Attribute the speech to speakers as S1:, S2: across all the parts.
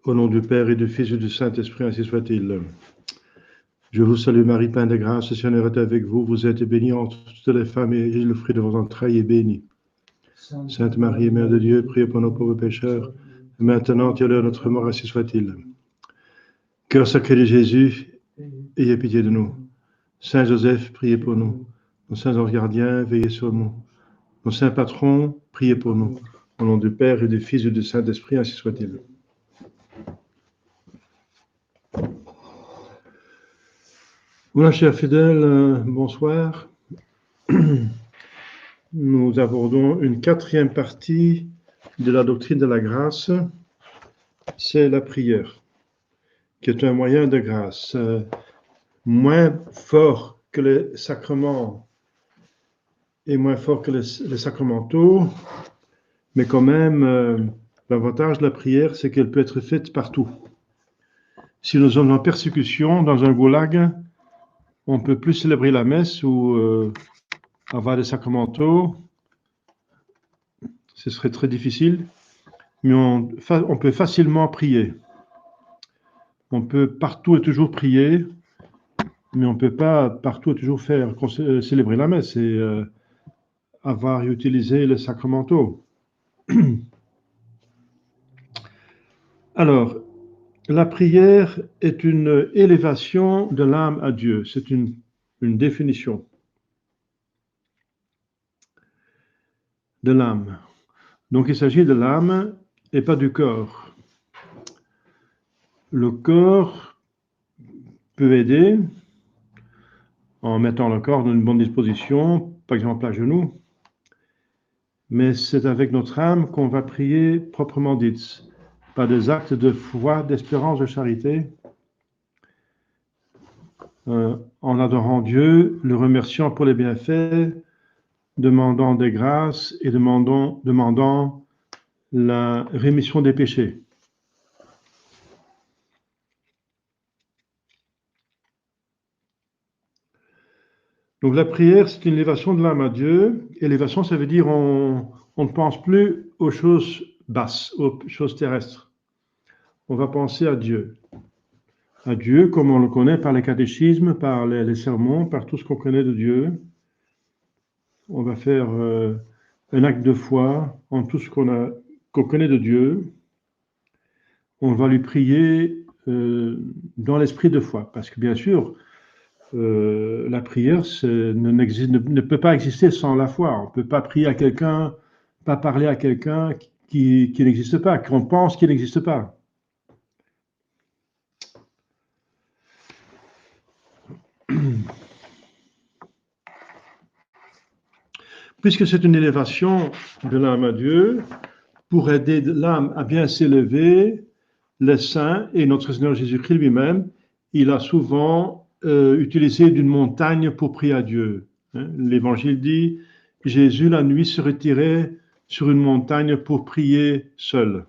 S1: Au nom du Père et du Fils et du Saint-Esprit, ainsi soit-il. Je vous salue Marie, pleine de grâce, le Seigneur est avec vous. Vous êtes bénie entre toutes les femmes et le fruit de vos entrailles est béni. Sainte Marie, Mère de Dieu, priez pour nos pauvres pécheurs, et maintenant et à l'heure de notre mort, ainsi soit-il. Cœur sacré de Jésus, ayez pitié de nous. Saint Joseph, priez pour nous. Nos saints anges gardiens, veillez sur nous. Nos saints patrons, priez pour nous. Au nom du Père et du Fils et du Saint-Esprit, ainsi soit-il. Voilà, chers fidèles, bonsoir. Nous abordons une quatrième partie de la doctrine de la grâce, c'est la prière, qui est un moyen de grâce, moins fort que les sacrements et moins fort que les sacramentaux, mais quand même, l'avantage de la prière, c'est qu'elle peut être faite partout. Si nous sommes en persécution dans un goulag, on ne peut plus célébrer la messe ou avoir des sacramentaux, ce serait très difficile, mais on peut facilement prier. On peut partout et toujours prier, mais on ne peut pas partout et toujours faire célébrer la messe et avoir utilisé les sacramentaux. Alors, la prière est une élévation de l'âme à Dieu. C'est une définition de l'âme. Donc, il s'agit de l'âme et pas du corps. Le corps peut aider en mettant le corps dans une bonne disposition, par exemple à genoux, mais c'est avec notre âme qu'on va prier proprement dite, par des actes de foi, d'espérance, de charité, en adorant Dieu, le remerciant pour les bienfaits, demandant des grâces et demandant la rémission des péchés. Donc la prière, c'est une élévation de l'âme à Dieu. Élévation, ça veut dire on ne pense plus aux choses basses, aux choses terrestres. On va penser à Dieu. À Dieu comme on le connaît par les catéchismes, par les sermons, par tout ce qu'on connaît de Dieu. On va faire un acte de foi en tout ce qu'on connaît de Dieu. On va lui prier dans l'esprit de foi. Parce que bien sûr, la prière ne peut pas exister sans la foi. On ne peut pas prier à quelqu'un, pas parler à quelqu'un qui n'existe pas, qu'on pense qu'il n'existe pas. Puisque c'est une élévation de l'âme à Dieu, pour aider l'âme à bien s'élever, les saints et notre Seigneur Jésus-Christ lui-même, il a souvent utilisé d'une montagne pour prier à Dieu. L'Évangile dit, Jésus la nuit se retirait sur une montagne pour prier seul.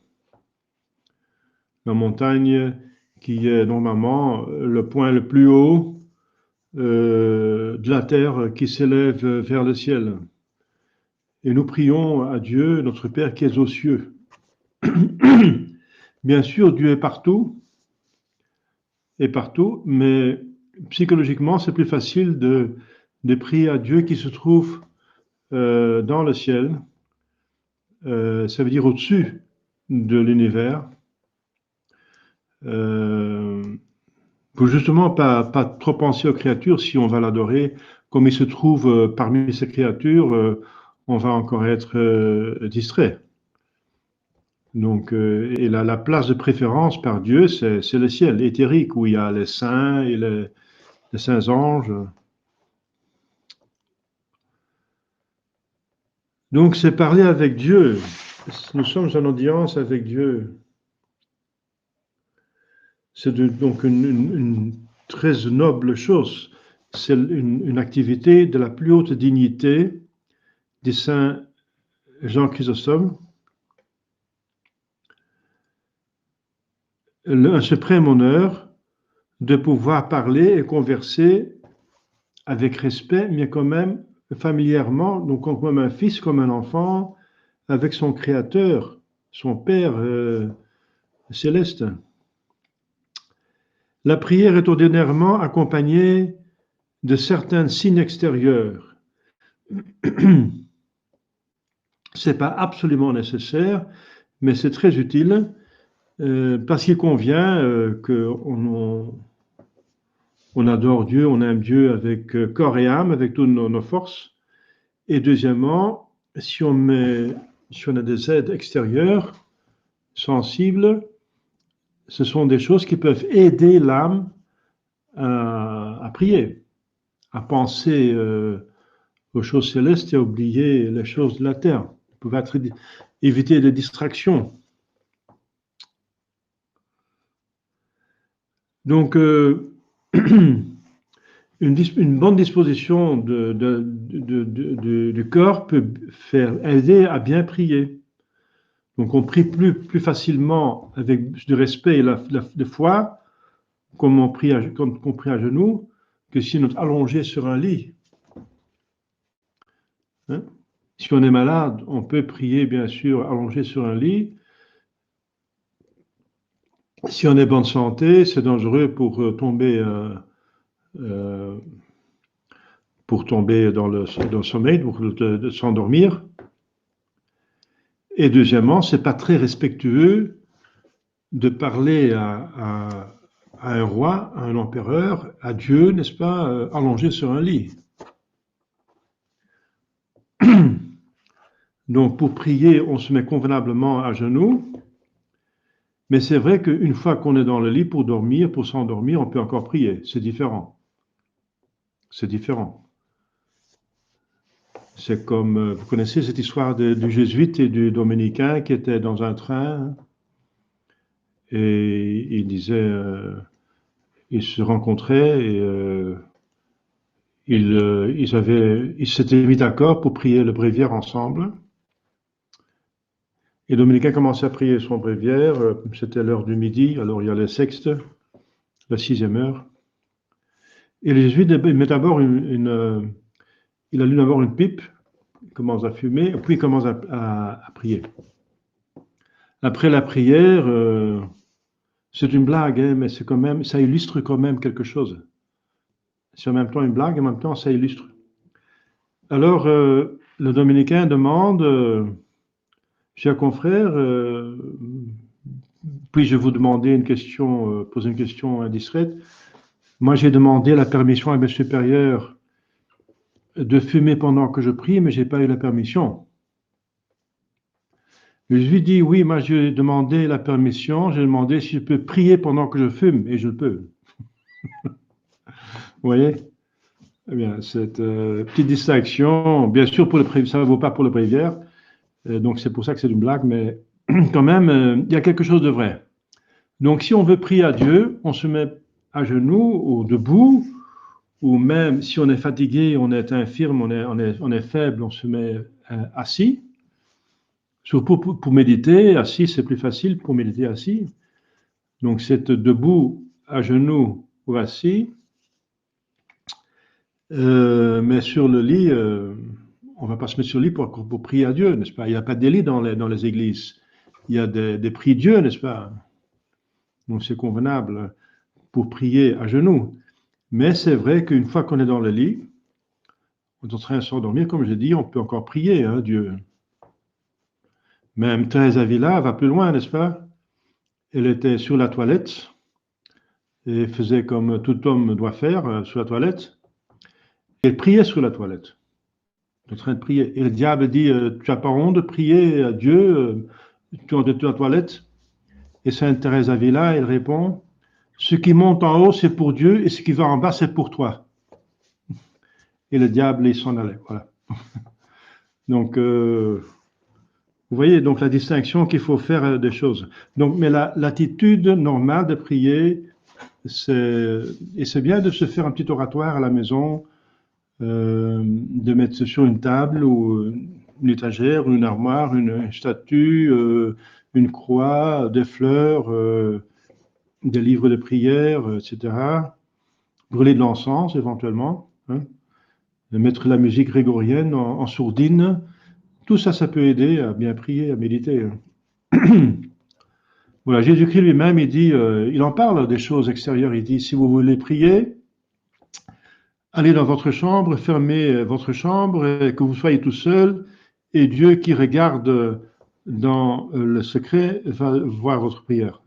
S1: La montagne qui est normalement le point le plus haut de la terre qui s'élève vers le ciel. Et nous prions à Dieu, notre Père qui est aux cieux. Bien sûr, Dieu est partout, mais psychologiquement, c'est plus facile de prier à Dieu qui se trouve dans le ciel. Ça veut dire au-dessus de l'univers. Pour justement pas trop penser aux créatures, si on va l'adorer, comme il se trouve parmi ces créatures, on va encore être distrait. Donc, et la place de préférence par Dieu, c'est le ciel éthérique, où il y a les saints et les saints anges. Donc, c'est parler avec Dieu. Nous sommes en audience avec Dieu. C'est donc une très noble chose. C'est une activité de la plus haute dignité des saints Jean Chrysostome. Un suprême honneur de pouvoir parler et converser avec respect, mais quand même familièrement, donc comme un fils, comme un enfant, avec son Créateur, son Père céleste. La prière est ordinairement accompagnée de certains signes extérieurs. Ce n'est pas absolument nécessaire, mais c'est très utile parce qu'il convient qu'on adore Dieu, on aime Dieu avec corps et âme, avec toutes nos forces. Et deuxièmement, si on a des aides extérieures, sensibles, ce sont des choses qui peuvent aider l'âme à prier, à penser aux choses célestes et à oublier les choses de la terre. Vous pouvez éviter des distractions. Donc, une bonne disposition du corps peut aider à bien prier. Donc, on prie plus facilement avec du respect et de foi, comme on prie à genoux, que si on est allongé sur un lit. Hein? Si on est malade, on peut prier, bien sûr, allongé sur un lit. Si on est bonne santé, c'est dangereux pour tomber dans le sommeil, pour s'endormir. Et deuxièmement, c'est pas très respectueux de parler à un roi, à un empereur, à Dieu, n'est-ce pas, allongé sur un lit. Donc, pour prier, on se met convenablement à genoux. Mais c'est vrai qu'une fois qu'on est dans le lit pour dormir, pour s'endormir, on peut encore prier. C'est différent. C'est différent. C'est comme, vous connaissez cette histoire du jésuite et du dominicain qui étaient dans un train et ils disaient, ils se rencontraient et ils s'étaient mis d'accord pour prier le bréviaire ensemble. Et le dominicain commençait à prier son bréviaire, c'était l'heure du midi, alors il y a les sextes, la 6e heure. Et le jésuite met d'abord il allume d'abord une pipe, il commence à fumer, puis il commence à prier. Après la prière, c'est une blague, hein, mais c'est quand même, ça illustre quand même quelque chose. C'est en même temps une blague, en même temps ça illustre. Alors, le dominicain demande, cher confrère, puis-je vous demander une question, poser une question indiscrète? Moi, j'ai demandé la permission à mes supérieurs de fumer pendant que je prie, mais je n'ai pas eu la permission. Je lui dis, oui, moi j'ai demandé la permission, j'ai demandé si je peux prier pendant que je fume, et je peux. Vous voyez? Eh bien, cette petite distinction, bien sûr, ça ne vaut pas pour le bréviaire, donc c'est pour ça que c'est une blague, mais quand même, il y a quelque chose de vrai. Donc, si on veut prier à Dieu, on se met à genoux ou debout, ou même si on est fatigué, on est infirme, on est faible, on se met assis. Surtout pour méditer, assis, c'est plus facile pour méditer assis. Donc, c'est debout, à genoux ou assis. Mais sur le lit, on ne va pas se mettre sur le lit pour prier à Dieu, n'est-ce pas? Il n'y a pas de lit dans les églises. Il y a des prie-dieux, n'est-ce pas? Donc, c'est convenable pour prier à genoux. Mais c'est vrai qu'une fois qu'on est dans le lit, on est en train de s'endormir, comme je dis, on peut encore prier, hein, Dieu. Même Thérèse Avila va plus loin, n'est-ce pas? Elle était sur la toilette et faisait comme tout homme doit faire sur la toilette. Elle priait sur la toilette. Elle est en train de prier. Et le diable dit, tu n'as pas honte de prier à Dieu tu es sur la toilette? Et Sainte Thérèse Avila, elle répond, ce qui monte en haut, c'est pour Dieu, et ce qui va en bas, c'est pour toi. Et le diable, il s'en allait. Voilà. Donc, vous voyez, donc la distinction qu'il faut faire des choses. Donc, mais l'attitude normale de prier, c'est bien de se faire un petit oratoire à la maison, de mettre sur une table ou une étagère, une armoire, une statue, une croix, des fleurs, des livres de prière, etc. Brûler de l'encens éventuellement, hein, de mettre la musique grégorienne en sourdine Tout ça, ça peut aider à bien prier, à méditer. Voilà, Jésus-Christ lui-même, il dit, il en parle des choses extérieures. Il dit, si vous voulez prier, allez dans votre chambre, fermez votre chambre, et que vous soyez tout seul, et Dieu qui regarde dans le secret va voir votre prière.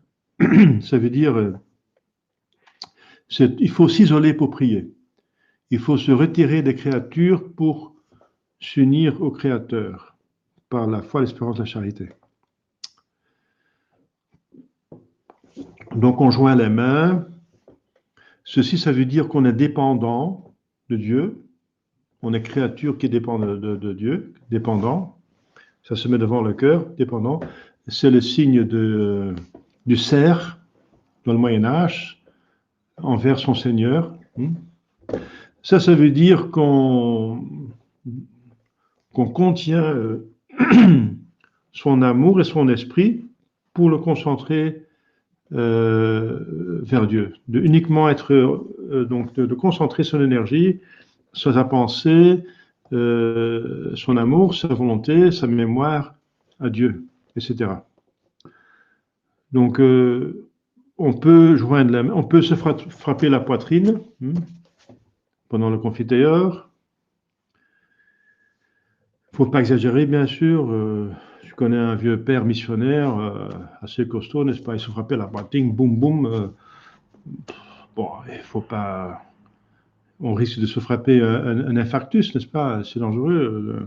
S1: Ça veut dire, il faut s'isoler pour prier. Il faut se retirer des créatures pour s'unir au Créateur par la foi, l'espérance, la charité. Donc on joint les mains. Ceci, ça veut dire qu'on est dépendant de Dieu. On est créature qui dépend de Dieu, dépendant. Ça se met devant le cœur, dépendant. C'est le signe du cerf dans le Moyen-Âge envers son Seigneur. Ça veut dire qu'on contient son amour et son esprit pour le concentrer vers Dieu. De uniquement être, donc de concentrer son énergie, sa pensée, son amour, sa volonté, sa mémoire à Dieu, etc. Donc, on peut joindre la main, on peut se frapper la poitrine pendant le confiteor. Il ne faut pas exagérer, bien sûr. Je connais un vieux père missionnaire assez costaud, n'est-ce pas? Il se frappait la poitrine, boum, boum. Bon, il ne faut pas. On risque de se frapper un infarctus, n'est-ce pas? C'est dangereux.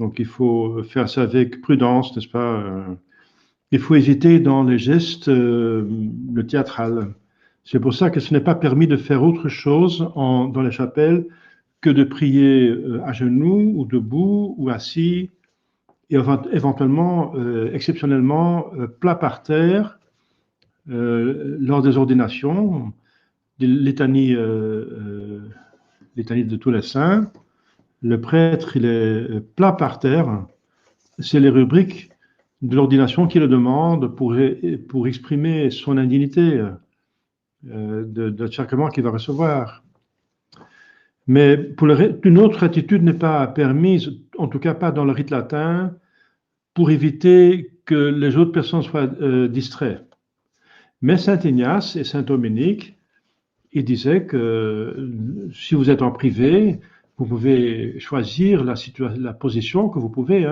S1: Donc, il faut faire ça avec prudence, n'est-ce pas? Il faut hésiter dans les gestes le théâtral. C'est pour ça que ce n'est pas permis de faire autre chose dans les chapelles que de prier à genoux ou debout ou assis et éventuellement, exceptionnellement, plat par terre lors des ordinations, des litanies de tous les saints. Le prêtre, il est plat par terre. C'est les rubriques de l'ordination qui le demandent pour exprimer son indignité de sacrement qu'il va recevoir. Mais une autre attitude n'est pas permise, en tout cas pas dans le rite latin, pour éviter que les autres personnes soient distraites. Mais Saint Ignace et Saint Dominique, ils disaient que si vous êtes en privé, vous pouvez choisir la position que vous pouvez,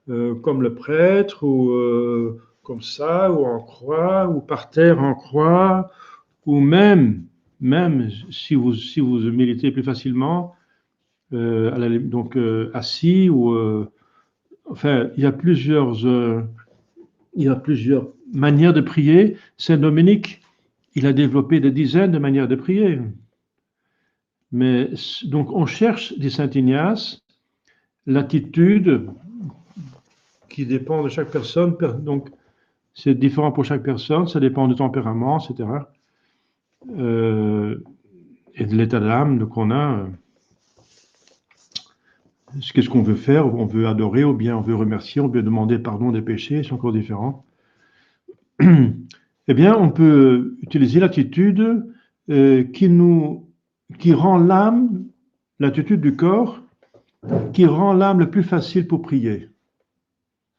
S1: comme le prêtre, ou comme ça, ou en croix, ou par terre en croix, ou même si vous méditez plus facilement, donc assis, ou enfin, il y a plusieurs manières de prier. Saint Dominique, il a développé des dizaines de manières de prier. Mais donc on cherche, dit Saint Ignace, l'attitude qui dépend de chaque personne. Donc c'est différent pour chaque personne, ça dépend du tempérament, etc. Et de l'état d'âme qu'on a. Qu'est-ce qu'on veut faire? On veut adorer, ou bien on veut remercier, on veut demander pardon des péchés, c'est encore différent. Eh bien, on peut utiliser l'attitude qui rend l'âme, l'attitude du corps, qui rend l'âme le plus facile pour prier.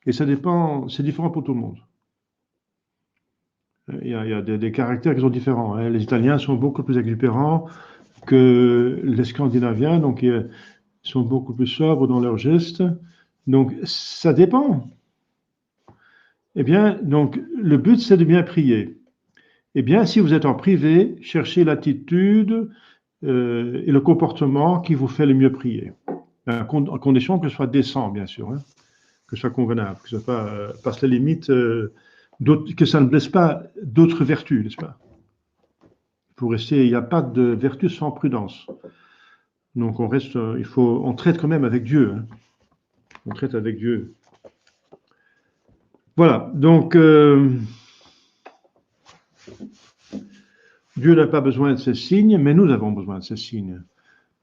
S1: Et ça dépend, c'est différent pour tout le monde. Il y a des caractères qui sont différents. Les Italiens sont beaucoup plus exubérants que les Scandinaviens, donc ils sont beaucoup plus sobres dans leurs gestes. Donc, ça dépend. Eh bien, donc, le but, c'est de bien prier. Eh bien, si vous êtes en privé, cherchez l'attitude et le comportement qui vous fait le mieux prier. À condition que ce soit décent, bien sûr, que ce soit convenable, que ce soit pas passe les limites, que ça ne blesse pas d'autres vertus, n'est-ce pas? Pour rester, il n'y a pas de vertu sans prudence. Donc on reste, on traite quand même avec Dieu. On traite avec Dieu. Voilà, donc Dieu n'a pas besoin de ces signes, mais nous avons besoin de ces signes.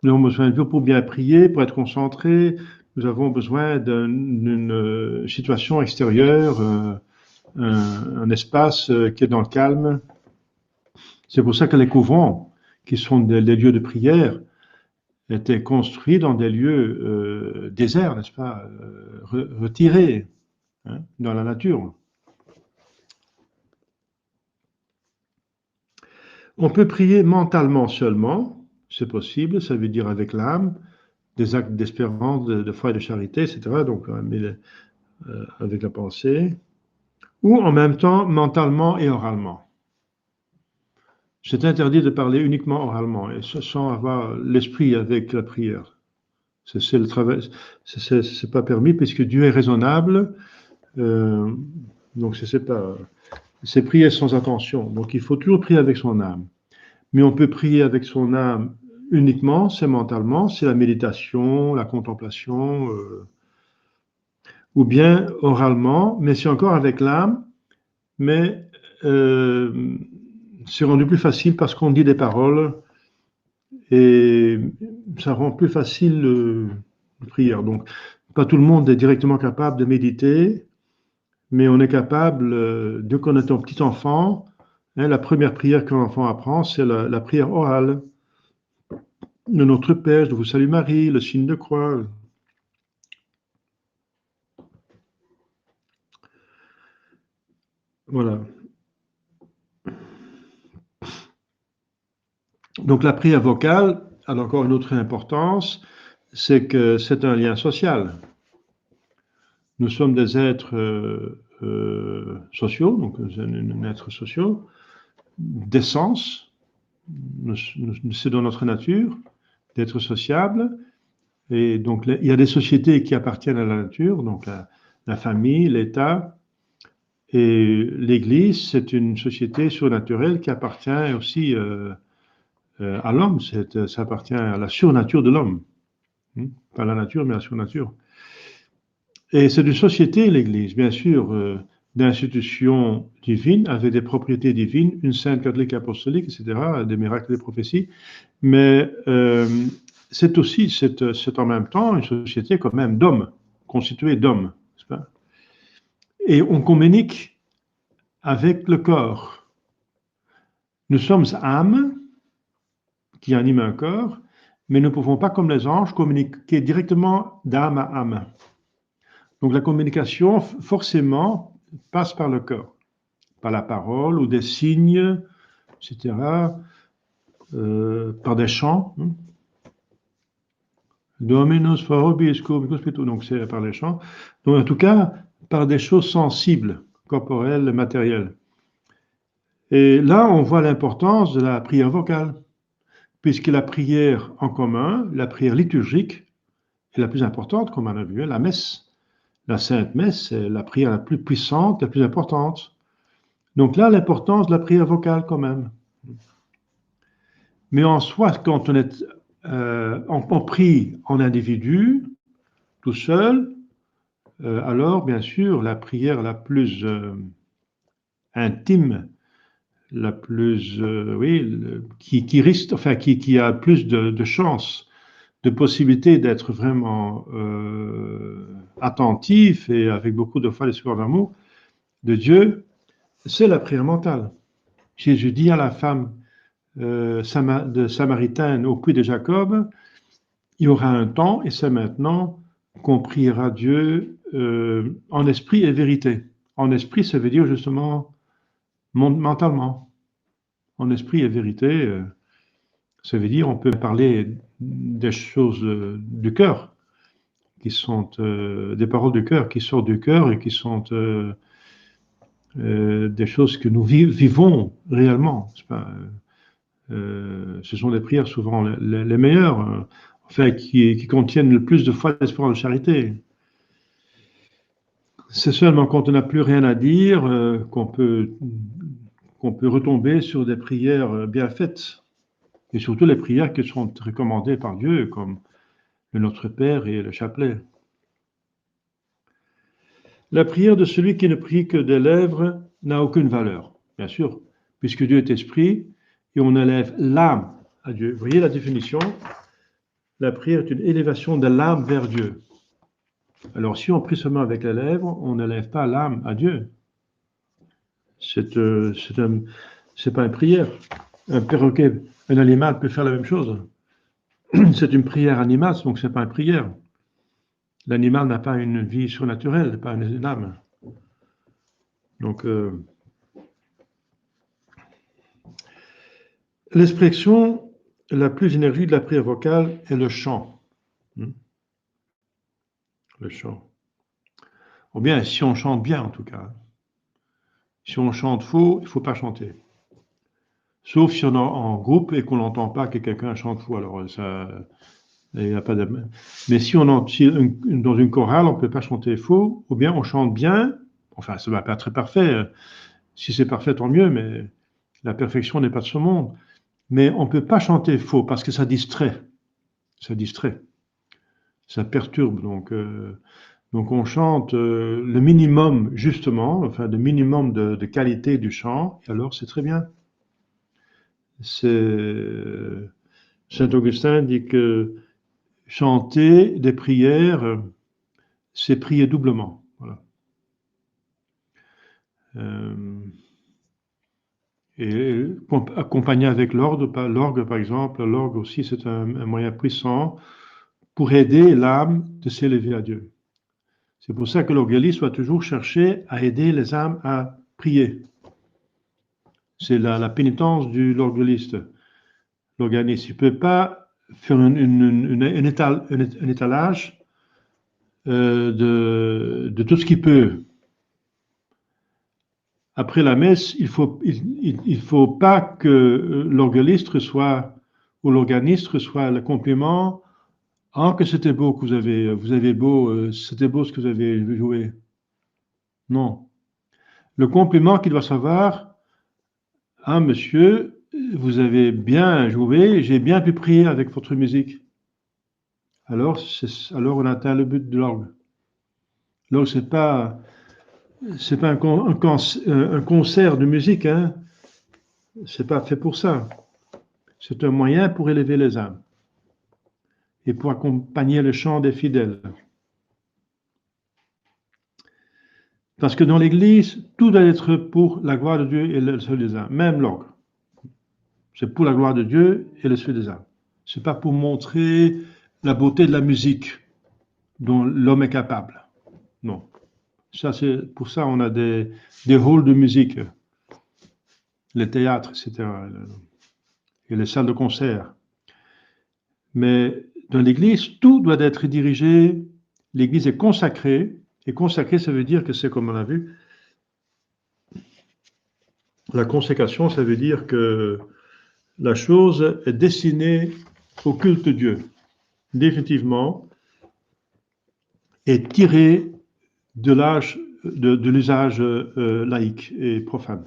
S1: Nous avons besoin de Dieu pour bien prier, pour être concentrés. Nous avons besoin d'une situation extérieure, un espace qui est dans le calme. C'est pour ça que les couvents, qui sont des lieux de prière, étaient construits dans des lieux déserts, n'est-ce pas, retirés, hein, dans la nature. On peut prier mentalement seulement, c'est possible, ça veut dire avec l'âme, des actes d'espérance, de foi et de charité, etc. Donc, avec la pensée, ou en même temps mentalement et oralement. C'est interdit de parler uniquement oralement et sans avoir l'esprit avec la prière. C'est le travail, c'est pas permis puisque Dieu est raisonnable. Donc c'est prier sans attention. Donc il faut toujours prier avec son âme. Mais on peut prier avec son âme uniquement, c'est mentalement, c'est la méditation, la contemplation, ou bien oralement, mais c'est encore avec l'âme, mais c'est rendu plus facile parce qu'on dit des paroles et ça rend plus facile la prière. Donc, pas tout le monde est directement capable de méditer, mais on est capable, dès qu'on est un petit enfant, hein, la première prière qu'un enfant apprend, c'est la prière orale. De notre Père, je vous salue Marie, le signe de croix. Voilà. Donc la prière vocale a encore une autre importance, c'est que c'est un lien social. Nous sommes des êtres sociaux, donc des êtres sociaux, d'essence. C'est dans notre nature d'être sociable. Et donc il y a des sociétés qui appartiennent à la nature, donc la famille, l'État. Et l'Église, c'est une société surnaturelle qui appartient aussi à l'homme, ça appartient à la surnature de l'homme. Pas la nature, mais la surnature. Et c'est une société, l'Église, bien sûr, d'institutions divines, avec des propriétés divines, une sainte catholique apostolique, etc., des miracles, des prophéties. Mais c'est aussi, c'est en même temps une société quand même d'hommes, constituée d'hommes, n'est-ce pas? Et on communique avec le corps. Nous sommes âmes qui animent un corps, mais nous ne pouvons pas, comme les anges, communiquer directement d'âme à âme. Donc la communication, forcément, passe par le corps, par la parole ou des signes, etc., par des chants. Dominus vobiscum, donc c'est par les chants. Donc en tout cas, par des choses sensibles, corporelles, matérielles. Et là, on voit l'importance de la prière vocale, puisque la prière en commun, la prière liturgique, est la plus importante, comme on a vu, la messe. La Sainte Messe, c'est la prière la plus puissante, la plus importante. Donc là, l'importance de la prière vocale quand même. Mais en soi, quand on prie en individu, tout seul, alors bien sûr, la prière la plus intime, la plus, qui risque, enfin, qui a plus de chances, de possibilités d'être vraiment attentif et avec beaucoup de foi et d'espoir d'amour de Dieu, c'est la prière mentale. Jésus dit à la femme samaritaine au puits de Jacob, il y aura un temps, et c'est maintenant, qu'on priera Dieu en esprit et vérité. En esprit, ça veut dire justement mentalement. En esprit et vérité, ça veut dire on peut parler des choses du cœur, qui sont des paroles du cœur, qui sortent du cœur et qui sont des choses que nous vivons réellement. C'est pas, ce sont des prières souvent les meilleures, enfin, qui contiennent le plus de foi, d'espoir, de charité. C'est seulement quand on n'a plus rien à dire qu'on peut retomber sur des prières bien faites, et surtout les prières qui sont recommandées par Dieu, comme le Notre Père et le chapelet. La prière de celui qui ne prie que des lèvres n'a aucune valeur, bien sûr, puisque Dieu est esprit, et on élève l'âme à Dieu. Vous voyez la définition? La prière est une élévation de l'âme vers Dieu. Alors, si on prie seulement avec les lèvres, on n'élève pas l'âme à Dieu. C'est pas une prière. Un perroquet, un animal peut faire la même chose. c'est une prière animale, donc c'est pas une prière. L'animal n'a pas une vie surnaturelle, pas une âme. Donc, l'expression la plus énergique de la prière vocale est le chant. Le chant. Ou bien, si on chante bien, en tout cas. Si on chante faux, il ne faut pas chanter. Sauf si on est en groupe et qu'on n'entend pas que quelqu'un chante faux. Alors, ça, il n'y a pas de... Mais si dans une chorale, on ne peut pas chanter faux, ou bien on chante bien. Enfin, ça ne va pas être très parfait. Si c'est parfait, tant mieux, mais la perfection n'est pas de ce monde. Mais on ne peut pas chanter faux parce que ça distrait. Ça distrait. Ça perturbe. Donc on chante le minimum, justement, enfin le minimum de qualité du chant, et alors c'est très bien. Saint Augustin dit que chanter des prières, c'est prier doublement. Voilà. Et accompagné avec l'orgue, par exemple, l'orgue aussi c'est un moyen puissant pour aider l'âme de s'élever à Dieu. C'est pour ça que l'orgueilliste doit toujours chercher à aider les âmes à prier. C'est la pénitence de l'orgueilliste. L'organiste, il ne peut pas faire un étalage de tout ce qu'il peut. Après la messe, il faut pas que l'orgueilliste reçoit ou l'organiste reçoit le compliment. Ah, que c'était beau que vous avez beau, c'était beau ce que vous avez joué. Non. Le compliment qu'il doit savoir, ah monsieur, vous avez bien joué, j'ai bien pu prier avec votre musique. Alors on atteint le but de l'orgue. L'orgue, c'est pas un concert de musique, hein. C'est pas fait pour ça. C'est un moyen pour élever les âmes et pour accompagner le chant des fidèles. Parce que dans l'Église, tout doit être pour la gloire de Dieu et le salut des âmes, même l'orgue. C'est pour la gloire de Dieu et le salut des âmes. C'est pas pour montrer la beauté de la musique dont l'homme est capable. Non. Pour ça, on a des halls de musique, les théâtres, etc., et les salles de concert. Mais dans l'Église, tout doit être dirigé. L'Église est consacrée, et consacrée, ça veut dire que c'est comme on a vu. La consécration, ça veut dire que la chose est destinée au culte de Dieu, définitivement, et tirée de l'usage laïque et profane.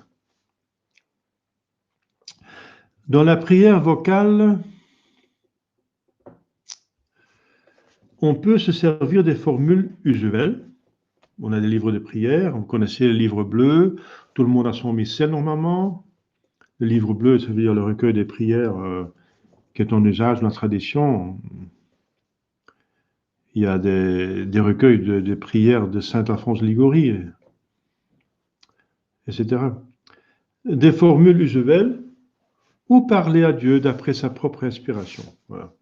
S1: Dans la prière vocale, on peut se servir des formules usuelles. On a des livres de prière, on connaissait le livre bleu, tout le monde a son missel normalement. Le livre bleu, ça veut dire le recueil des prières qui est en usage dans la tradition. Il y a des recueils de prières de saint Alphonse de Liguori, etc. Des formules usuelles ou parler à Dieu d'après sa propre inspiration. Voilà.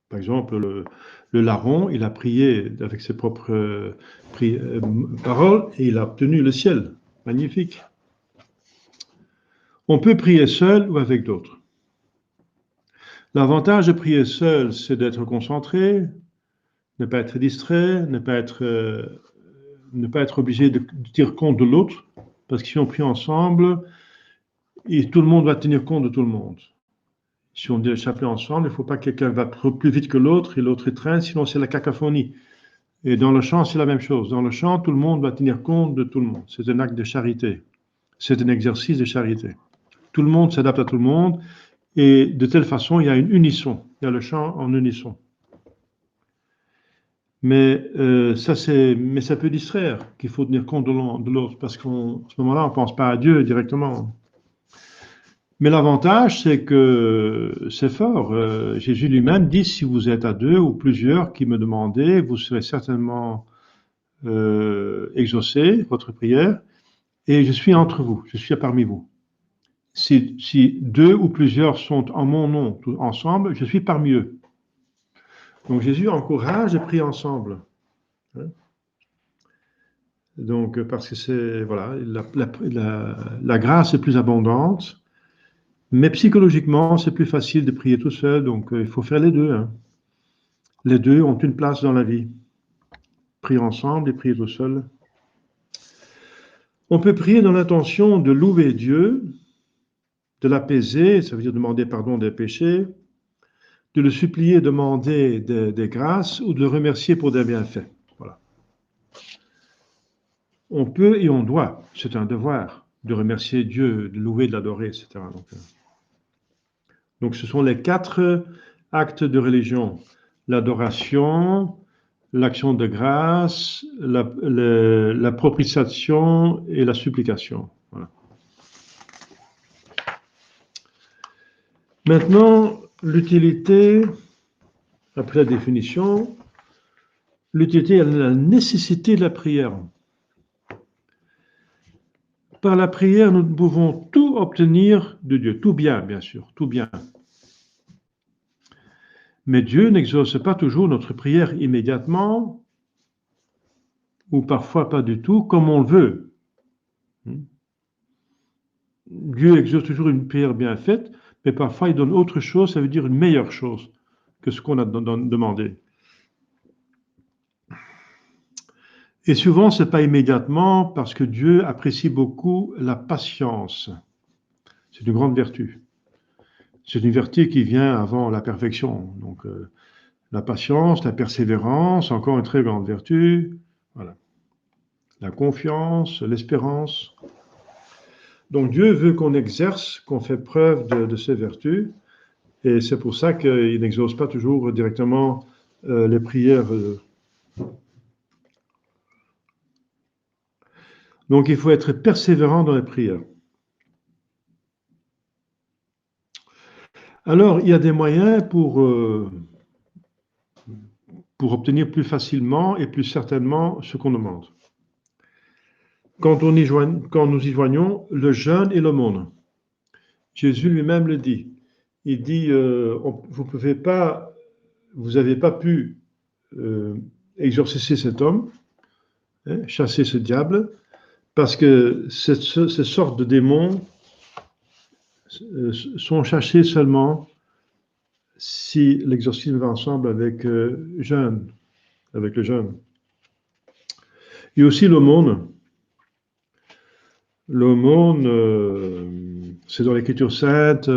S1: Par exemple, le larron, il a prié avec ses propres paroles et il a obtenu le ciel. Magnifique. On peut prier seul ou avec d'autres. L'avantage de prier seul, c'est d'être concentré, ne pas être distrait, ne pas être obligé de tenir compte de l'autre, parce que si on prie ensemble, tout le monde va tenir compte de tout le monde. Si on dit le chapelet ensemble, il ne faut pas que quelqu'un va plus vite que l'autre et l'autre traîne, sinon c'est la cacophonie. Et dans le chant, c'est la même chose. Dans le chant, tout le monde va tenir compte de tout le monde. C'est un acte de charité. C'est un exercice de charité. Tout le monde s'adapte à tout le monde. Et de telle façon, il y a une unisson. Il y a le chant en unisson. Mais ça peut distraire qu'il faut tenir compte de l'autre. Parce qu'à ce moment-là, on ne pense pas à Dieu directement. Mais l'avantage, c'est que c'est fort. Jésus lui-même dit, si vous êtes à deux ou plusieurs qui me demandez, vous serez certainement exaucé, votre prière, et je suis entre vous, je suis parmi vous. si deux ou plusieurs sont en mon nom ensemble, je suis parmi eux. Donc Jésus encourage de prier ensemble. Donc parce que c'est voilà, la grâce est plus abondante, mais psychologiquement c'est plus facile de prier tout seul. Donc il faut faire les deux. Les deux ont une place dans la vie. Prier ensemble et prier tout seul. On peut prier dans l'intention de louer Dieu, de l'apaiser, ça veut dire demander pardon des péchés, de le supplier, demander des grâces ou de le remercier pour des bienfaits. Voilà. On peut et on doit, c'est un devoir, de remercier Dieu, de louer, de l'adorer, etc. Donc ce sont les 4 actes de religion. L'adoration, l'action de grâce, la propitiation et la supplication. Voilà. Maintenant, l'utilité, après la définition, l'utilité et la nécessité de la prière. Par la prière, nous pouvons tout obtenir de Dieu, tout bien, bien sûr, tout bien. Mais Dieu n'exauce pas toujours notre prière immédiatement, ou parfois pas du tout, comme on le veut. Dieu exauce toujours une prière bien faite, mais parfois il donne autre chose, ça veut dire une meilleure chose que ce qu'on a demandé. Et souvent, ce n'est pas immédiatement parce que Dieu apprécie beaucoup la patience. C'est une grande vertu. C'est une vertu qui vient avant la perfection. Donc, la patience, la persévérance, encore une très grande vertu. Voilà. La confiance, l'espérance. Donc, Dieu veut qu'on exerce, qu'on fait preuve de ces vertus. Et c'est pour ça qu'il n'exauce pas toujours directement les prières. Donc, il faut être persévérant dans les prières. Alors, il y a des moyens pour obtenir plus facilement et plus certainement ce qu'on demande. Quand nous y joignons le jeûne et l'aumône, Jésus lui-même le dit. Il dit, vous n'avez pas pu exorciser cet homme, chasser ce diable, parce que ces sortes de démons sont chassés seulement si l'exorcisme va ensemble avec jeûne, avec le jeûne. Et aussi l'aumône. L'aumône, c'est dans l'Écriture sainte.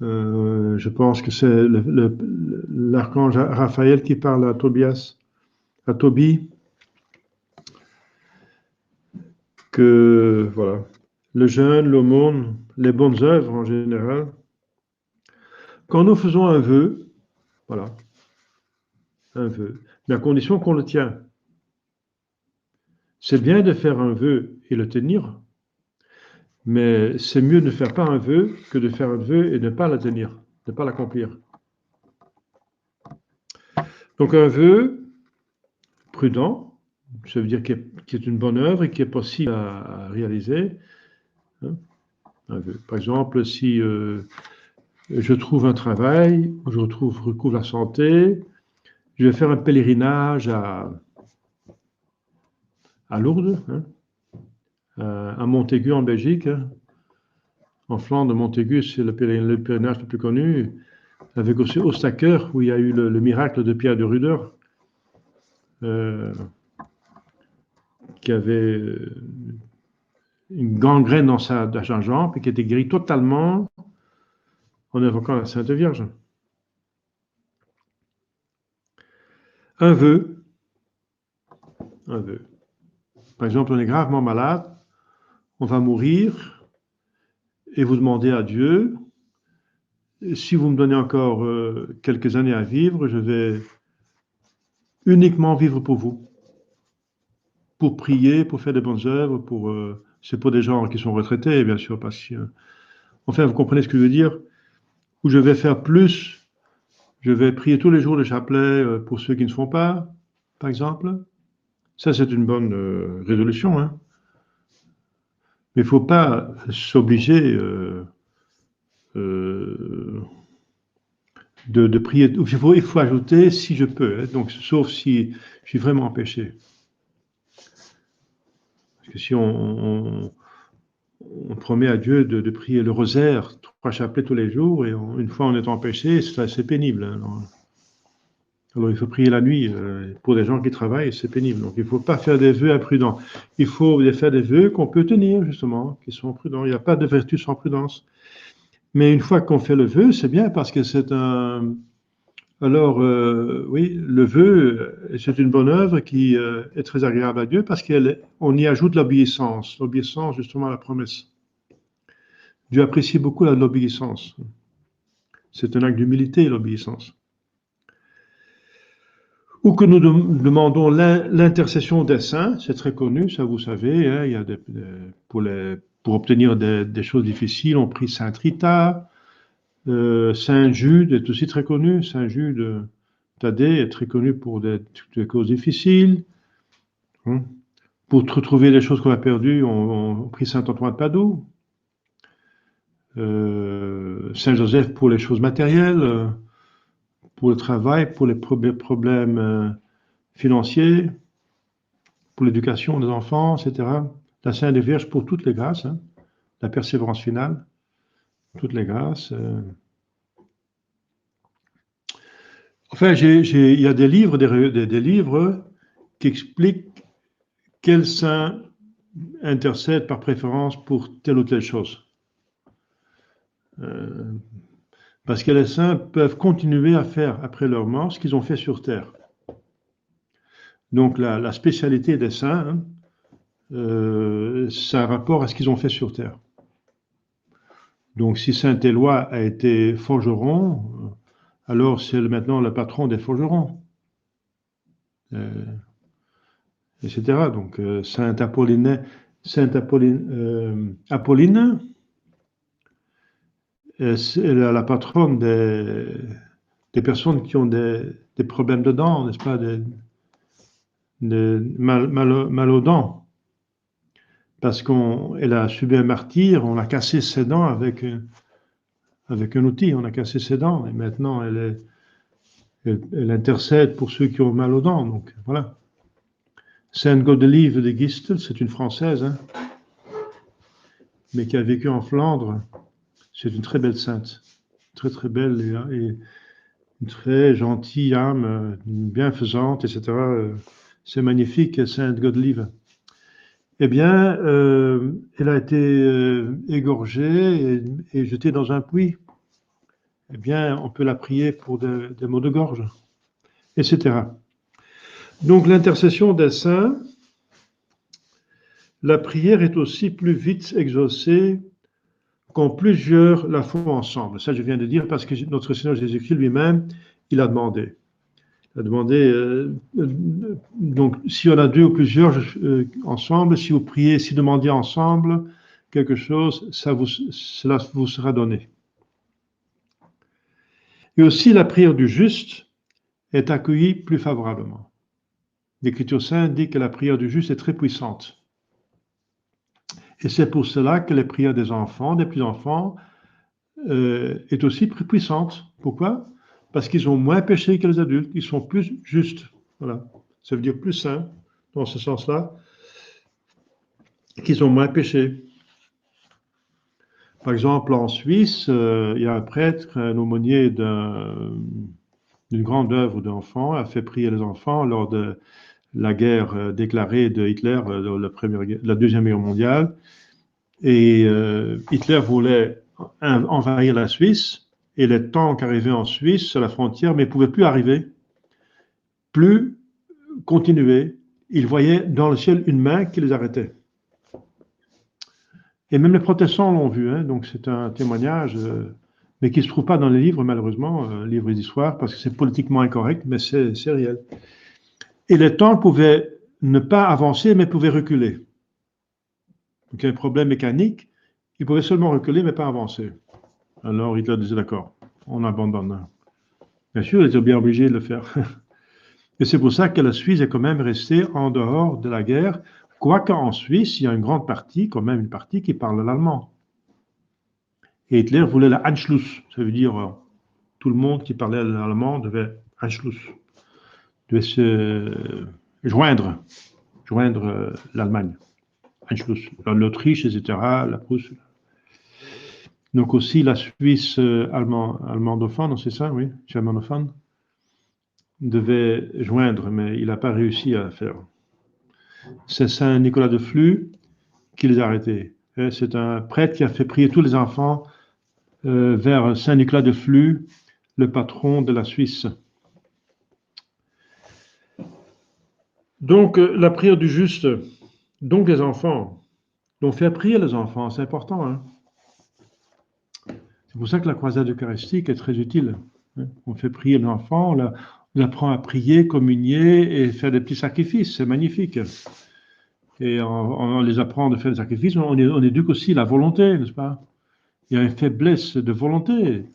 S1: Je pense que c'est l'archange Raphaël qui parle à Tobie, que voilà, le jeûne, l'aumône, les bonnes œuvres en général. Quand nous faisons un vœu, voilà, un vœu, mais à condition qu'on le tient. C'est bien de faire un vœu et le tenir, mais c'est mieux de ne faire pas un vœu que de faire un vœu et ne pas le tenir, ne pas l'accomplir. Donc un vœu prudent, ça veut dire qu'il est une bonne œuvre et qui est possible à réaliser. Un vœu. Par exemple, si je trouve un travail, ou je recouvre la santé, je vais faire un pèlerinage à Lourdes, à Montaigu en Belgique. En Flandre, Montaigu, c'est le pèlerinage le plus connu, avec aussi Ostaker, où il y a eu le miracle de Pierre de Ruder, qui avait une gangrène dans sa jambe et qui était guéri totalement en invoquant la Sainte Vierge. Un vœu. Par exemple, on est gravement malade, on va mourir, et vous demandez à Dieu, si vous me donnez encore quelques années à vivre, je vais uniquement vivre pour vous. Pour prier, pour faire des bonnes œuvres, c'est pour des gens qui sont retraités, bien sûr, parce que, enfin, vous comprenez ce que je veux dire, où je vais faire plus, je vais prier tous les jours le chapelet pour ceux qui ne se font pas, par exemple. Ça, c'est une bonne résolution, hein. Mais il ne faut pas s'obliger de prier. Il faut ajouter si je peux, hein, donc, sauf si je suis vraiment empêché. Parce que si on promet à Dieu de prier le rosaire, 3 chapelets tous les jours, et une fois on est empêché, c'est pénible. Hein. Alors il faut prier la nuit. Pour des gens qui travaillent, c'est pénible. Donc il ne faut pas faire des vœux imprudents. Il faut faire des vœux qu'on peut tenir, justement, qui sont prudents. Il n'y a pas de vertu sans prudence. Mais une fois qu'on fait le vœu, c'est bien parce que c'est un... Alors, oui, le vœu, c'est une bonne œuvre qui est très agréable à Dieu parce qu'on y ajoute l'obéissance justement à la promesse. Dieu apprécie beaucoup l'obéissance. C'est un acte d'humilité, l'obéissance. Ou que nous demandons l'intercession des saints, c'est très connu, ça vous savez, hein, il y a pour obtenir des choses difficiles, on prie Sainte Rita, Saint Jude est aussi très connu, Saint Jude Thaddée est très connu pour des causes difficiles. Hein. Pour retrouver les choses qu'on a perdues, on prie Saint Antoine de Padoue, Saint Joseph pour les choses matérielles, pour le travail, pour les problèmes financiers, pour l'éducation des enfants, etc. La Sainte Vierge pour toutes les grâces, hein, la persévérance finale, toutes les grâces. Enfin, il y a des livres, des livres qui expliquent quel saint intercède par préférence pour telle ou telle chose. Parce que les saints peuvent continuer à faire après leur mort ce qu'ils ont fait sur terre. Donc la spécialité des saints, hein, c'est un rapport à ce qu'ils ont fait sur terre. Donc si saint Éloi a été forgeron, alors c'est maintenant le patron des forgerons, etc. Donc saint Apolline, c'est la patronne des personnes qui ont des problèmes de dents, n'est-ce pas, mal aux dents. Parce qu'elle a subi un martyre, on a cassé ses dents avec un outil, on a cassé ses dents, et maintenant elle intercède pour ceux qui ont mal aux dents, donc voilà. Sainte Godelieve de Gistel, c'est une Française, hein, mais qui a vécu en Flandre. C'est une très belle sainte, très très belle et une très gentille âme, bienfaisante, etc. C'est magnifique, Sainte Godelieve. Eh bien, elle a été égorgée et jetée dans un puits. Eh bien, on peut la prier pour des maux de gorge, etc. Donc, l'intercession des saints, la prière est aussi plus vite exaucée quand plusieurs la font ensemble. Ça, je viens de dire parce que notre Seigneur Jésus-Christ lui-même, il a demandé. Il a demandé, donc, si on a 2 ou plusieurs ensemble, si vous priez, si vous demandiez ensemble quelque chose, cela vous sera donné. Et aussi, la prière du juste est accueillie plus favorablement. L'Écriture sainte dit que la prière du juste est très puissante. Et c'est pour cela que les prières des enfants, des petits-enfants, est aussi plus puissante. Pourquoi? Parce qu'ils ont moins péché que les adultes, ils sont plus justes. Voilà. Ça veut dire plus saints, dans ce sens-là, qu'ils ont moins péché. Par exemple, en Suisse, il y a un prêtre, un aumônier d'une grande œuvre d'enfants, a fait prier les enfants lors de la guerre déclarée de Hitler, la Deuxième Guerre mondiale. Et Hitler voulait envahir la Suisse, et les tanks arrivaient en Suisse, à la frontière, mais ne pouvaient plus arriver, plus continuer. Ils voyaient dans le ciel une main qui les arrêtait. Et même les protestants l'ont vu, hein, donc c'est un témoignage, mais qui ne se trouve pas dans les livres, malheureusement, livres d'histoire, parce que c'est politiquement incorrect, mais c'est réel. Et les tanks pouvaient ne pas avancer, mais pouvaient reculer. Donc il y a un problème mécanique, ils pouvaient seulement reculer, mais pas avancer. Alors Hitler disait d'accord, on abandonne. Bien sûr, ils étaient bien obligés de le faire. Et c'est pour ça que la Suisse est quand même restée en dehors de la guerre, Quoique en Suisse, il y a une grande partie, quand même une partie qui parle l'allemand. Et Hitler voulait la Anschluss, ça veut dire tout le monde qui parlait l'allemand devait Anschluss, devait se joindre l'Allemagne. Anschluss, l'Autriche, etc., la Prusse. Donc aussi la Suisse allemandophone, c'est ça, oui, germanophone, devait joindre, mais il n'a pas réussi à faire. C'est Saint Nicolas de Flux qui les a arrêtés. C'est un prêtre qui a fait prier tous les enfants vers Saint Nicolas de Flux, le patron de la Suisse. Donc la prière du juste, donc les enfants, donc faire prier les enfants, c'est important. Hein. C'est pour ça que la croisade eucharistique est très utile. On fait prier les enfants, on apprend à prier, communier et faire des petits sacrifices, c'est magnifique. Et on les apprend de faire des sacrifices, on éduque aussi la volonté, n'est-ce pas? Il y a une faiblesse de volonté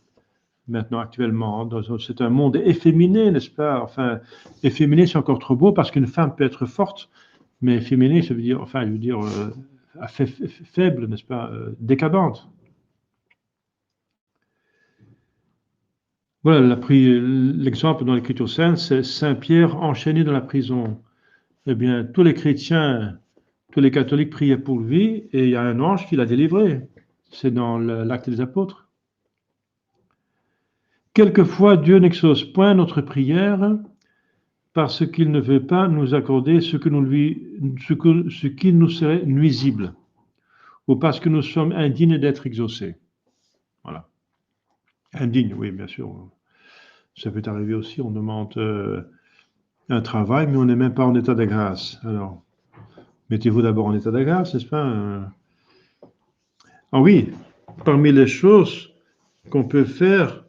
S1: maintenant actuellement. C'est un monde efféminé, n'est-ce pas? Enfin, efféminé, c'est encore trop beau parce qu'une femme peut être forte, mais efféminé, ça veut dire, enfin, je veux dire, faible, n'est-ce pas? Décadente. Voilà, l'exemple dans l'Écriture sainte, c'est Saint Pierre enchaîné dans la prison. Eh bien, tous les chrétiens, tous les catholiques priaient pour lui et il y a un ange qui l'a délivré. C'est dans l'Acte des Apôtres. Quelquefois, Dieu n'exauce point notre prière parce qu'il ne veut pas nous accorder ce qui nous serait nuisible ou parce que nous sommes indignes d'être exaucés. Voilà. Indignes, oui, bien sûr. Ça peut arriver aussi, on demande un travail, mais on n'est même pas en état de grâce. Alors, mettez-vous d'abord en état de grâce, n'est-ce pas? Ah oui, parmi les choses qu'on peut faire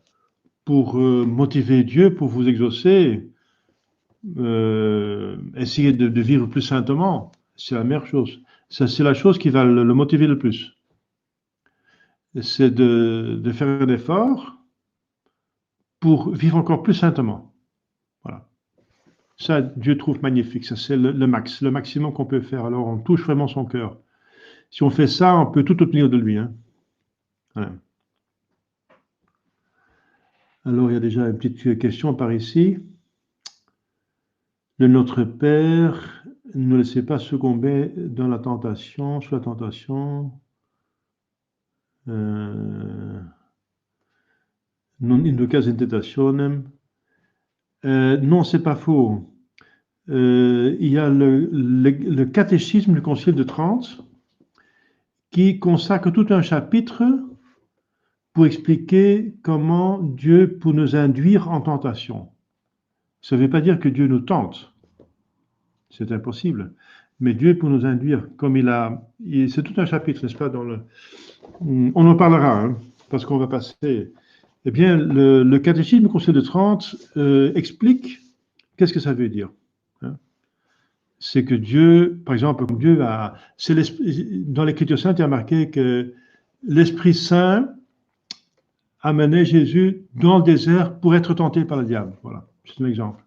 S1: pour motiver Dieu, pour vous exaucer, essayer de vivre plus saintement, c'est la meilleure chose. C'est la chose qui va le motiver le plus. C'est de faire un effort pour vivre encore plus saintement. Voilà. Ça, Dieu trouve magnifique. Ça, c'est le maximum qu'on peut faire. Alors, on touche vraiment son cœur. Si on fait ça, on peut tout obtenir de lui. Hein. Voilà. Alors, il y a déjà une petite question par ici. Le Notre Père, ne nous laissez pas succomber dans la tentation, sous la tentation. Non inducas in tentationem. Non, c'est pas faux. Il y a le catéchisme du Concile de Trente qui consacre tout un chapitre pour expliquer comment Dieu peut nous induire en tentation. Ça ne veut pas dire que Dieu nous tente, c'est impossible, mais Dieu peut nous induire, comme c'est tout un chapitre, n'est-ce pas, on en parlera, hein, parce qu'on va passer. Eh bien, le catéchisme du Concile de Trente explique qu'est-ce que ça veut dire. Hein. C'est que Dieu, par exemple, dans l'Écriture sainte, il y a marqué que l'Esprit Saint amenait Jésus dans le désert pour être tenté par le diable. Voilà, c'est un exemple.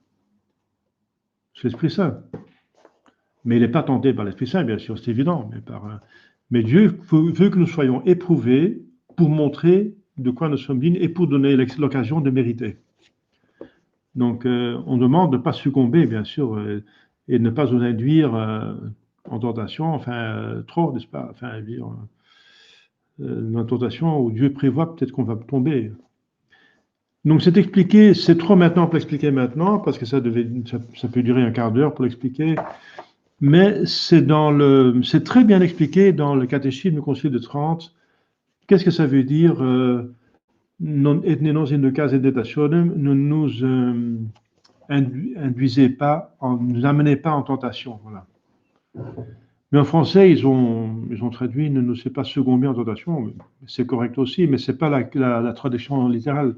S1: C'est l'Esprit Saint. Mais il n'est pas tenté par l'Esprit Saint, bien sûr, c'est évident. Mais Dieu veut que nous soyons éprouvés pour montrer de quoi nous sommes dignes et pour donner l'occasion de mériter. Donc, on demande de ne pas succomber, bien sûr, et de ne pas nous induire en tentation, trop, n'est-ce pas? Dans la tentation où Dieu prévoit peut-être qu'on va tomber. Donc, c'est expliqué, c'est trop maintenant pour l'expliquer maintenant, parce que ça peut durer un quart d'heure pour l'expliquer. Mais c'est très bien expliqué dans le catéchisme du Concile de Trente. Qu'est-ce que ça veut dire non et non inducas in tentationem, ne nous induisez pas, nous amenez pas en tentation. Voilà. Mais en français, ils ont traduit ne nous laissez pas succomber en tentation. C'est correct aussi, mais c'est pas la traduction littérale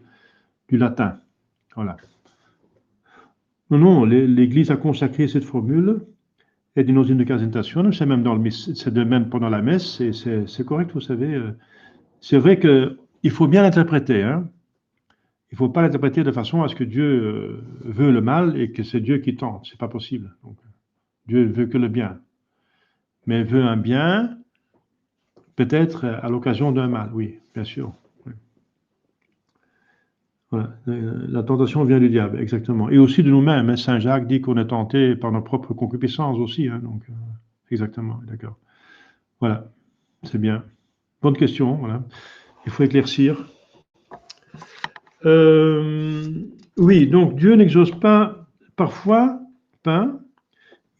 S1: du latin. Voilà. Non, l'Église a consacré cette formule. Et di nos inducas in tentationem, c'est même c'est de même pendant la messe, c'est correct, vous savez. C'est vrai qu'il faut bien l'interpréter. Hein. Il ne faut pas l'interpréter de façon à ce que Dieu veut le mal et que c'est Dieu qui tente. C'est pas possible. Donc, Dieu veut que le bien. mais veut un bien, peut-être à l'occasion d'un mal, oui, bien sûr. Oui. Voilà. La tentation vient du diable, exactement. Et aussi de nous-mêmes. Hein. Saint Jacques dit qu'on est tenté par nos propres concupiscences aussi. Hein, donc, exactement, d'accord. Voilà, c'est bien. Bonne question, voilà. Il faut éclaircir. Oui, donc Dieu n'exauce pas, parfois, pas,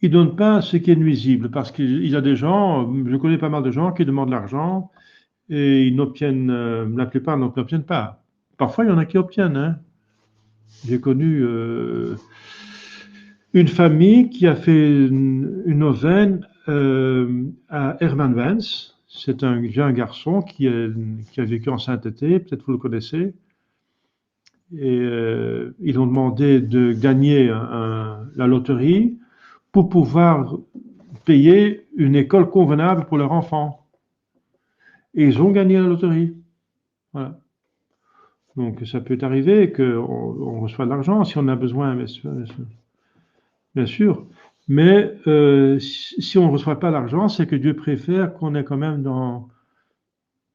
S1: il ne donne pas ce qui est nuisible, parce qu'il y a des gens, je connais pas mal de gens qui demandent l'argent et ils n'obtiennent, la plupart n'obtiennent pas. Parfois, il y en a qui obtiennent. Hein. J'ai connu une famille qui a fait une neuvaine à Herman Vance. C'est un jeune garçon qui a vécu en sainteté, peut-être vous le connaissez. Et ils ont demandé de gagner la loterie pour pouvoir payer une école convenable pour leur enfant. Et ils ont gagné la loterie. Voilà. Donc ça peut arriver qu'on reçoit de l'argent si on a besoin, bien sûr. Mais si on ne reçoit pas l'argent, c'est que Dieu préfère qu'on est quand même dans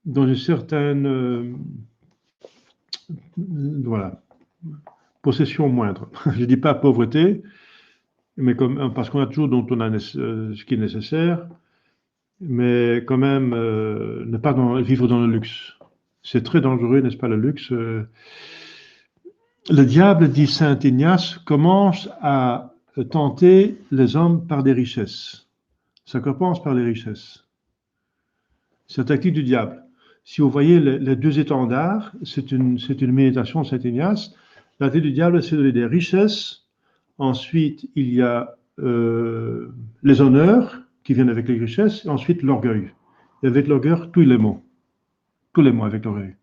S1: une certaine voilà, possession moindre. Je ne dis pas pauvreté, mais parce qu'on a toujours dont on a ce qui est nécessaire, mais quand même ne pas vivre dans le luxe. C'est très dangereux, n'est-ce pas, le luxe. Le diable, dit saint Ignace, commence à tenter les hommes par des richesses. Ça commence par les richesses. C'est la tactique du diable. Si vous voyez les deux étendards, c'est une méditation de saint Ignace. La tactique du diable, c'est de donner des richesses. Ensuite, il y a les honneurs qui viennent avec les richesses. Et ensuite, l'orgueil. Et avec l'orgueil, tous les maux. Tous les maux avec l'orgueil.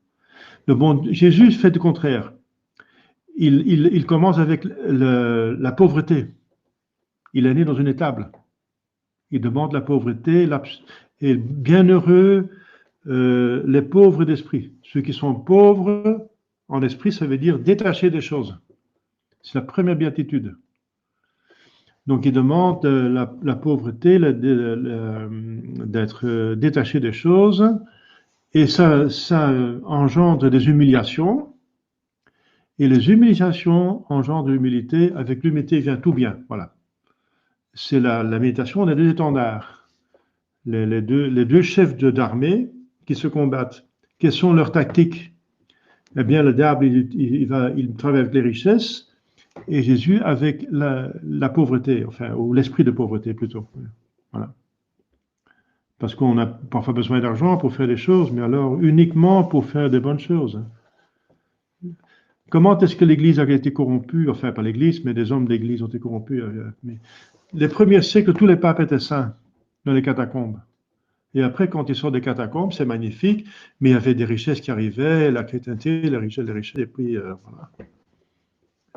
S1: Jésus fait le contraire. Il commence avec la pauvreté. Il est né dans une étable. Il demande la pauvreté. Et bienheureux les pauvres d'esprit. Ceux qui sont pauvres en esprit, ça veut dire détachés des choses. C'est la première béatitude. Donc il demande la pauvreté, d'être détaché des choses. Et ça engendre des humiliations. Et les humiliations engendrent de l'humilité. Avec l'humilité vient tout bien. Voilà. C'est la méditation des deux étendards. Les deux chefs d'armée qui se combattent. Quelles sont leurs tactiques? Eh bien, le diable, il travaille avec les richesses et Jésus avec la pauvreté, enfin, ou l'esprit de pauvreté plutôt. Voilà. Parce qu'on a parfois besoin d'argent pour faire des choses, mais alors uniquement pour faire des bonnes choses. Comment est-ce que l'Église a été corrompue? Enfin, pas l'Église, mais des hommes d'Église ont été corrompus. Mais les premiers siècles, tous les papes étaient saints dans les catacombes. Et après, quand ils sortent des catacombes, c'est magnifique, mais il y avait des richesses qui arrivaient, la chrétienté, les richesses, et puis voilà.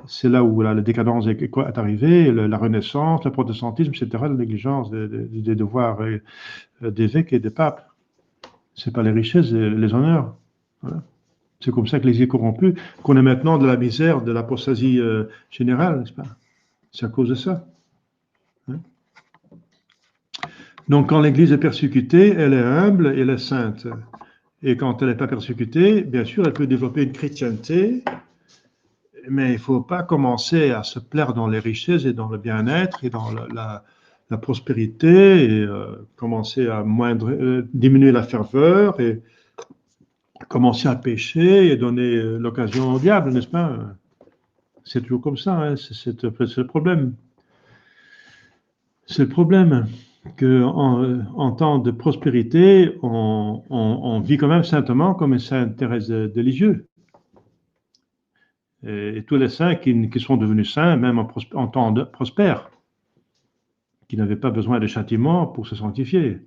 S1: C'est là où la décadence est arrivée, la Renaissance, le protestantisme, etc., la négligence des devoirs d'évêques et des papes. Ce n'est pas les richesses, les honneurs. Voilà. C'est comme ça que l'Église est corrompue, qu'on est maintenant de la misère, de l'apostasie générale, n'est-ce pas? C'est à cause de ça. Hein? Donc, quand l'Église est persécutée, elle est humble et elle est sainte. Et quand elle n'est pas persécutée, bien sûr, elle peut développer une chrétienté, mais il ne faut pas commencer à se plaire dans les richesses et dans le bien-être et dans la prospérité et commencer à diminuer la ferveur et commencer à pécher et donner l'occasion au diable, n'est-ce pas? C'est toujours comme ça, hein? C'est le problème. C'est le problème qu'en temps de prospérité, on vit quand même saintement comme Sainte Thérèse de Lisieux. Et tous les saints qui sont devenus saints, même en temps prospère, qui n'avaient pas besoin de châtiment pour se sanctifier.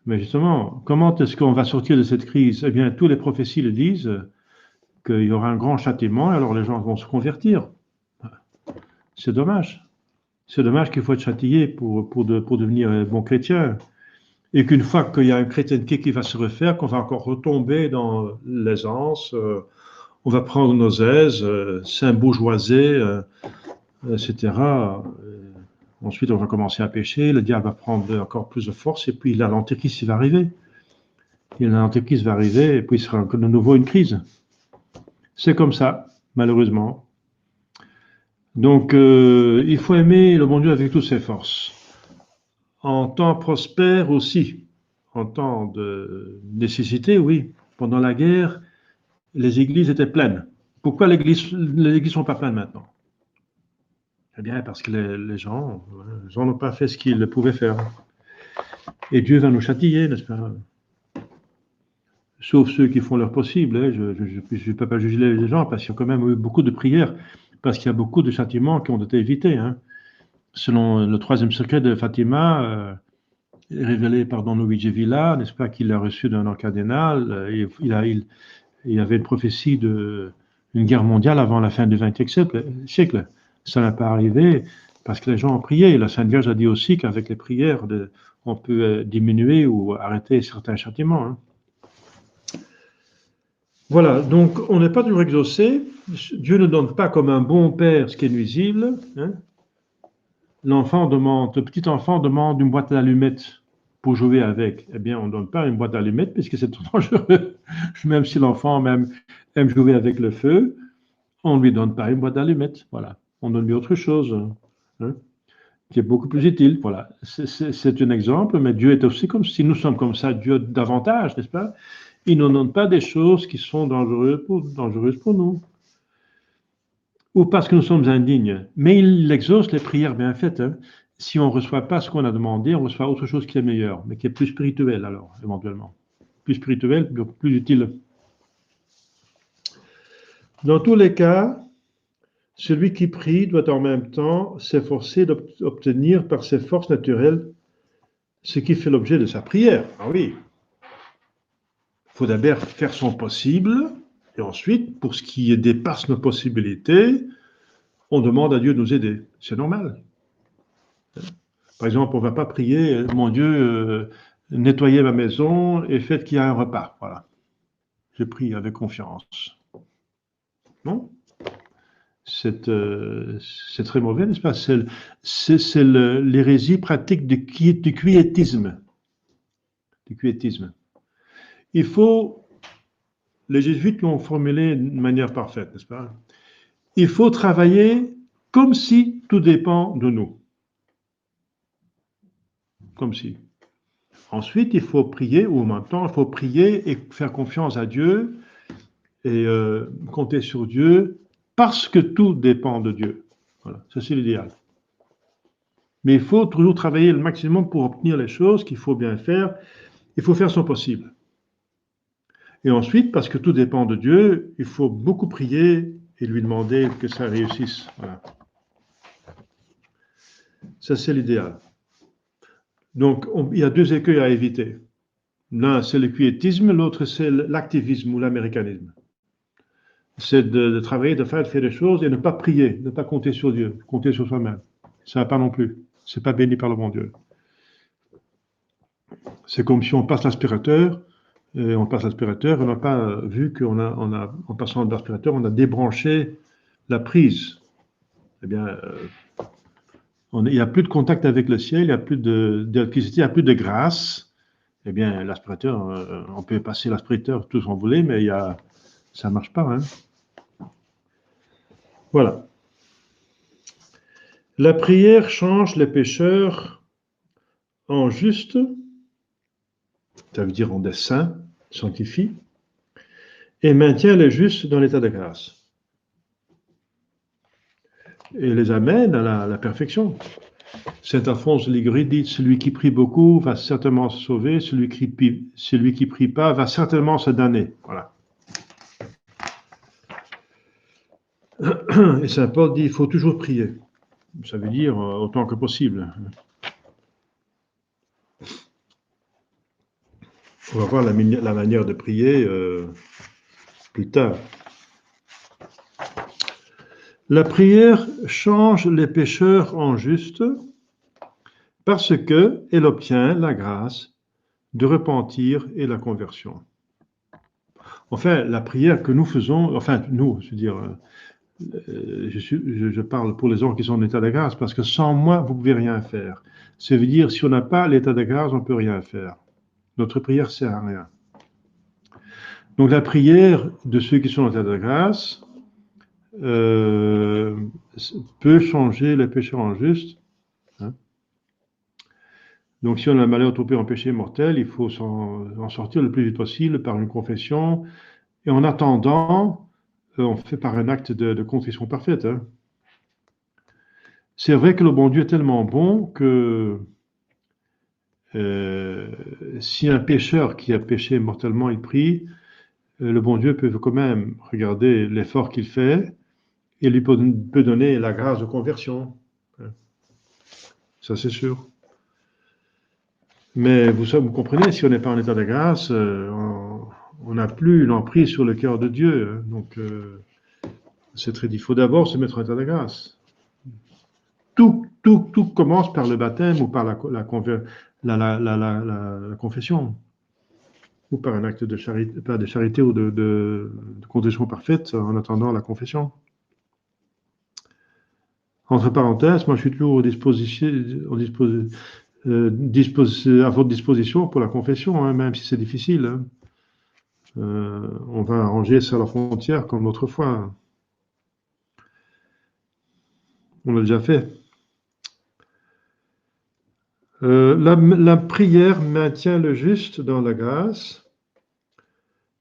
S1: Mais justement, comment est-ce qu'on va sortir de cette crise? Eh bien, toutes les prophéties le disent, qu'il y aura un grand châtiment, et alors les gens vont se convertir. C'est dommage. C'est dommage qu'il faut être châtié pour devenir bon chrétien. Et qu'une fois qu'il y a un chrétienté qui va se refaire, qu'on va encore retomber dans l'aisance, on va prendre nos aises, saint-bourgeoisé, etc. Ensuite, on va commencer à pécher, le diable va prendre encore plus de force, et puis l'antéchrist va arriver. Et l'antéchrist va arriver, et puis il sera de nouveau une crise. C'est comme ça, malheureusement. Donc, il faut aimer le bon Dieu avec toutes ses forces. En temps prospère aussi, en temps de nécessité, oui. Pendant la guerre, les églises étaient pleines. Pourquoi les églises ne sont pas pleines maintenant? Eh bien, parce que les gens n'ont pas fait ce qu'ils pouvaient faire. Et Dieu va nous châtier, n'est-ce pas? Sauf ceux qui font leur possible. Hein. Je ne peux pas juger les gens parce qu'il y a quand même eu beaucoup de prières, parce qu'il y a beaucoup de châtiments qui ont été évités. Hein. Selon le troisième secret de Fatima, révélé par Don Luigi Villa, n'est-ce pas, qu'il a reçu d'un cardinal, il y avait une prophétie d'une guerre mondiale avant la fin du XXe siècle. Ça n'a pas arrivé parce que les gens ont prié. La Sainte Vierge a dit aussi qu'avec les prières, on peut diminuer ou arrêter certains châtiments. Hein. Voilà, donc on n'est pas toujours exaucé. Dieu ne donne pas comme un bon père ce qui est nuisible. Hein. Le petit enfant demande une boîte d'allumettes pour jouer avec. Eh bien, on ne donne pas une boîte d'allumettes puisque c'est trop dangereux. Même si l'enfant aime jouer avec le feu, on ne lui donne pas une boîte d'allumettes. Voilà, on donne lui autre chose, hein, qui est beaucoup plus utile. Voilà, c'est un exemple, mais Dieu est aussi comme si nous sommes comme ça, Dieu davantage, n'est-ce pas? Il ne donne pas des choses qui sont dangereuses pour nous, ou parce que nous sommes indignes. Mais il exauce les prières bien faites. Hein. Si on ne reçoit pas ce qu'on a demandé, on reçoit autre chose qui est meilleur, mais qui est plus spirituel alors, éventuellement. Plus spirituel, plus utile. Dans tous les cas, celui qui prie doit en même temps s'efforcer d'obtenir par ses forces naturelles ce qui fait l'objet de sa prière. Ah oui. Il faut d'abord faire son possible, et ensuite, pour ce qui dépasse nos possibilités, on demande à Dieu de nous aider. C'est normal. Par exemple, on ne va pas prier, mon Dieu, nettoyez ma maison et faites qu'il y ait un repas. Voilà. Je prie avec confiance. Non? C'est très mauvais, n'est-ce pas? C'est l'hérésie pratique du quiétisme. Du quiétisme. Il faut, les jésuites l'ont formulé de manière parfaite, n'est-ce pas? Il faut travailler comme si tout dépend de nous. Comme si. Ensuite, il faut prier, ou maintenant, il faut prier et faire confiance à Dieu et compter sur Dieu parce que tout dépend de Dieu. Voilà, ça c'est l'idéal. Mais il faut toujours travailler le maximum pour obtenir les choses qu'il faut bien faire. Il faut faire son possible. Et ensuite, parce que tout dépend de Dieu, il faut beaucoup prier et lui demander que ça réussisse. Voilà. Ça c'est l'idéal. Donc, il y a deux écueils à éviter. L'un, c'est le quiétisme, l'autre, c'est l'activisme ou l'américanisme. C'est de travailler, de faire des choses et ne pas prier, ne pas compter sur Dieu, compter sur soi-même. Ça ne va pas non plus. C'est pas béni par le bon Dieu. C'est comme si on passe l'aspirateur, et on n'a pas vu en passant l'aspirateur, on a débranché la prise. Eh bien, il n'y a plus de contact avec le ciel, il n'y a plus d'électricité, il n'y a plus de grâce. Eh bien, l'aspirateur, on peut passer l'aspirateur tout ce qu'on voulait, mais ça ne marche pas. Hein. Voilà. La prière change les pécheurs en justes, ça veut dire en des saints, sanctifie, et maintient les justes dans l'état de grâce. Et les amène à la perfection. Saint Alphonse de Liguori dit, celui qui prie beaucoup va certainement se sauver, celui qui prie pas va certainement se damner. Voilà. Et Saint Paul dit, il faut toujours prier. Ça veut dire autant que possible. On va voir la manière de prier plus tard. La prière change les pécheurs en justes parce qu'elle obtient la grâce de repentir et la conversion. Enfin, la prière que nous faisons, enfin nous, je veux dire, je parle pour les gens qui sont en état de grâce, parce que sans moi, vous ne pouvez rien faire. Ça veut dire, si on n'a pas l'état de grâce, on ne peut rien faire. Notre prière ne sert à rien. Donc la prière de ceux qui sont en état de grâce peut changer les pécheurs en justes. Hein. Donc si on a malheur tombé en péché mortel, il faut en sortir le plus vite possible par une confession. Et en attendant, on fait par un acte de contrition parfaite. Hein. C'est vrai que le bon Dieu est tellement bon que si un pécheur qui a péché mortellement, il prie, le bon Dieu peut quand même regarder l'effort qu'il fait et lui peut donner la grâce de conversion. Ça, c'est sûr. Mais vous comprenez, si on n'est pas en état de grâce, on n'a plus une emprise sur le cœur de Dieu. Hein. Donc, c'est très difficile. Il faut d'abord se mettre en état de grâce. Tout commence par le baptême ou par la confession. Ou par un acte de charité, pas de charité ou de contrition parfaite en attendant la confession. Entre parenthèses, moi je suis toujours à votre disposition pour la confession, hein, même si c'est difficile. Hein. On va arranger ça à la frontière comme autrefois. On l'a déjà fait. La prière maintient le juste dans la grâce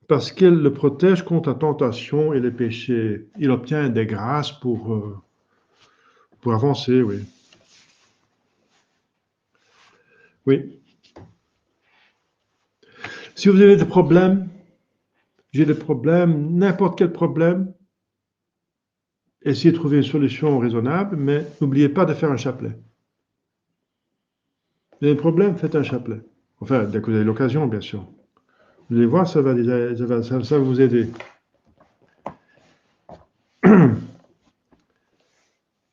S1: parce qu'elle le protège contre la tentation et les péchés. Il obtient des grâces pour avancer, oui. Oui. Si vous avez des problèmes, j'ai des problèmes, n'importe quel problème, essayez de trouver une solution raisonnable, mais n'oubliez pas de faire un chapelet. Vous avez un problème, faites un chapelet. Enfin, dès que vous avez l'occasion, bien sûr. Vous allez voir, ça va vous aider.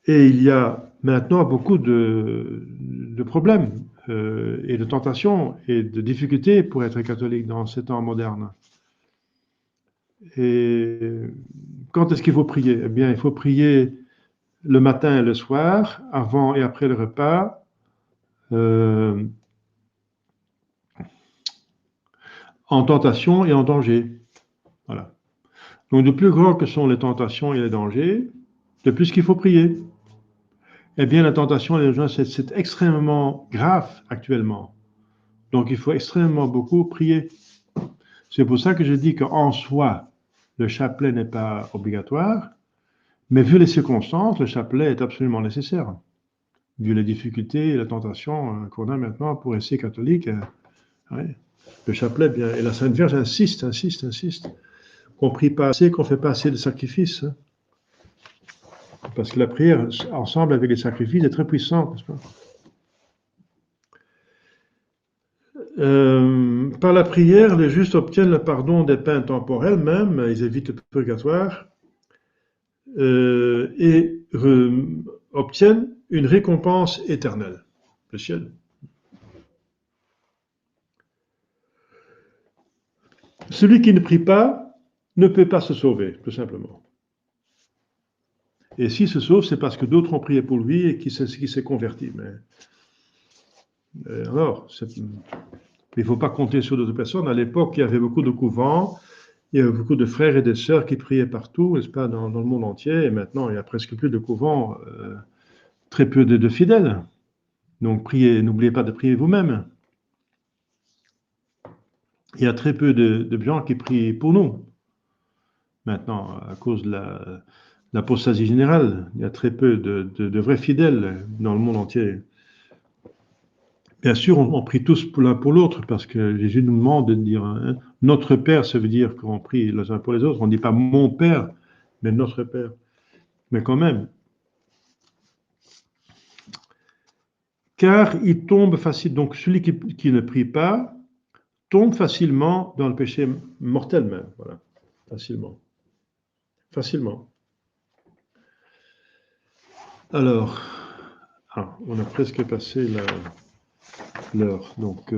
S1: Et il y a maintenant beaucoup de problèmes et de tentations et de difficultés pour être catholique dans ces temps modernes. Et quand est-ce qu'il faut prier? Eh bien, il faut prier le matin et le soir, avant et après le repas, en tentation et en danger. Voilà. Donc, de plus grand que sont les tentations et les dangers, de plus qu'il faut prier. Eh bien, la tentation et les dangers, c'est extrêmement grave actuellement. Donc, il faut extrêmement beaucoup prier. C'est pour ça que je dis qu'en soi, le chapelet n'est pas obligatoire, mais vu les circonstances, le chapelet est absolument nécessaire. Vu les difficultés et la tentation qu'on a maintenant pour essayer catholique, ouais, le chapelet, bien, et la Sainte Vierge insiste, qu'on ne prie pas assez, qu'on ne fait pas assez de sacrifices. Hein. Parce que la prière, ensemble avec les sacrifices, est très puissante, n'est-ce pas? Par la prière, les justes obtiennent le pardon des peines temporelles même, ils évitent le purgatoire, et obtiennent une récompense éternelle, le ciel. Celui qui ne prie pas ne peut pas se sauver, tout simplement. Et s'il se sauve, c'est parce que d'autres ont prié pour lui et qu'il s'est converti. Mais alors, il ne faut pas compter sur d'autres personnes. À l'époque, il y avait beaucoup de couvents, il y avait beaucoup de frères et de sœurs qui priaient partout, n'est-ce pas, dans le monde entier. Et maintenant, il n'y a presque plus de couvents, très peu de fidèles. Donc, priez, n'oubliez pas de prier vous-même. Il y a très peu de gens qui prient pour nous. Maintenant, à cause de l'apostasie générale, il y a très peu de vrais fidèles dans le monde entier. Bien sûr, on prie tous pour l'un pour l'autre, parce que Jésus nous demande de dire hein, notre Père, ça veut dire qu'on prie les uns pour les autres. On ne dit pas mon Père, mais notre Père. Mais quand même. Car il tombe facilement. Donc celui qui ne prie pas tombe facilement dans le péché mortel même. Voilà. Facilement. Facilement. Alors, on a presque passé l'heure. Donc,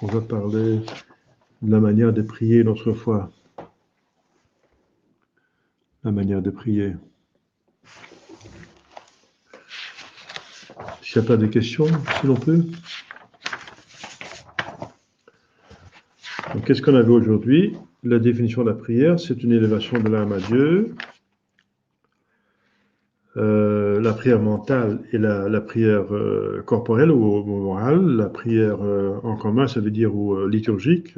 S1: on va parler de la manière de prier notre foi. La manière de prier. S'il n'y a pas de questions, si l'on peut. Donc, qu'est-ce qu'on avait aujourd'hui? La définition de la prière, c'est une élévation de l'âme à Dieu. La prière mentale et la prière corporelle ou morale. La prière en commun, ça veut dire ou liturgique.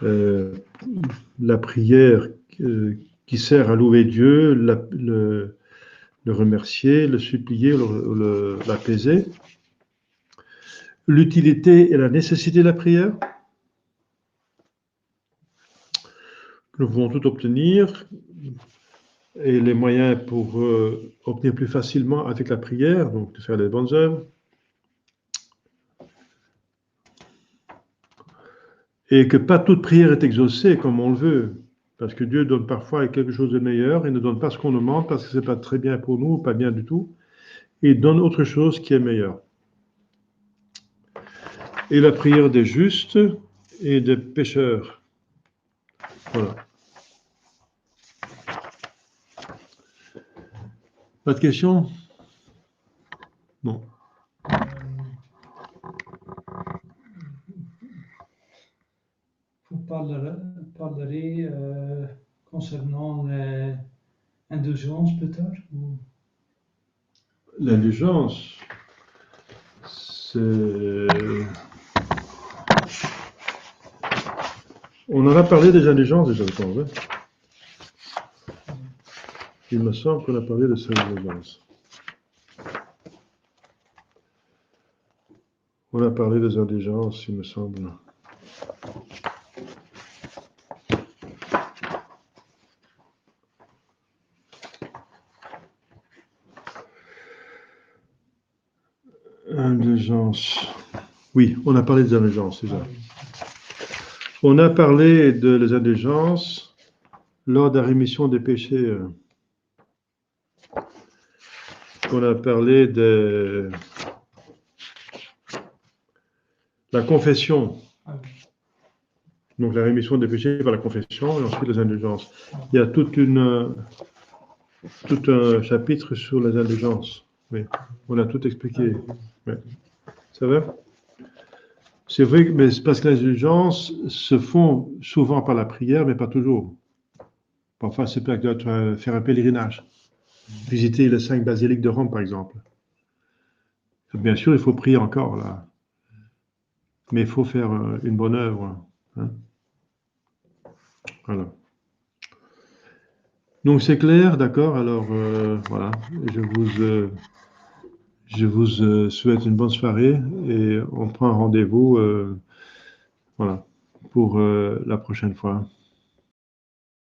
S1: La prière qui sert à louer Dieu, le remercier, le supplier, l'apaiser. L'utilité et la nécessité de la prière. Nous pouvons tout obtenir et les moyens pour obtenir plus facilement avec la prière, donc de faire les bonnes œuvres. Et que pas toute prière est exaucée comme on le veut, parce que Dieu donne parfois quelque chose de meilleur, il ne donne pas ce qu'on demande parce que c'est pas très bien pour nous, pas bien du tout, et il donne autre chose qui est meilleur. Et la prière des justes et des pécheurs. Voilà. Pas de questions? Non.
S2: Vous parlerez concernant l'indulgence peut-être ou...
S1: L'indulgence, c'est... On en a parlé des indulgences déjà, je pense. Hein. Il me semble qu'on a parlé de ces indulgences. On a parlé des indulgences, il me semble. Indulgence. Oui, on a parlé des indulgences déjà. On a parlé des indulgences lors de la rémission des péchés. On a parlé de la confession. Donc la rémission des péchés par la confession et ensuite les indulgences. Il y a tout un chapitre sur les indulgences. Oui, on a tout expliqué. Oui. Ça va? C'est vrai, mais c'est parce que les indulgences se font souvent par la prière, mais pas toujours. Parfois, c'est peut-être faire un pèlerinage. Visiter les 5 basiliques de Rome, par exemple. Bien sûr, il faut prier encore, là. Mais il faut faire une bonne œuvre. Hein. Voilà. Donc, c'est clair, d'accord? Alors, voilà. Je vous souhaite une bonne soirée et on prend un rendez-vous voilà, pour la prochaine fois.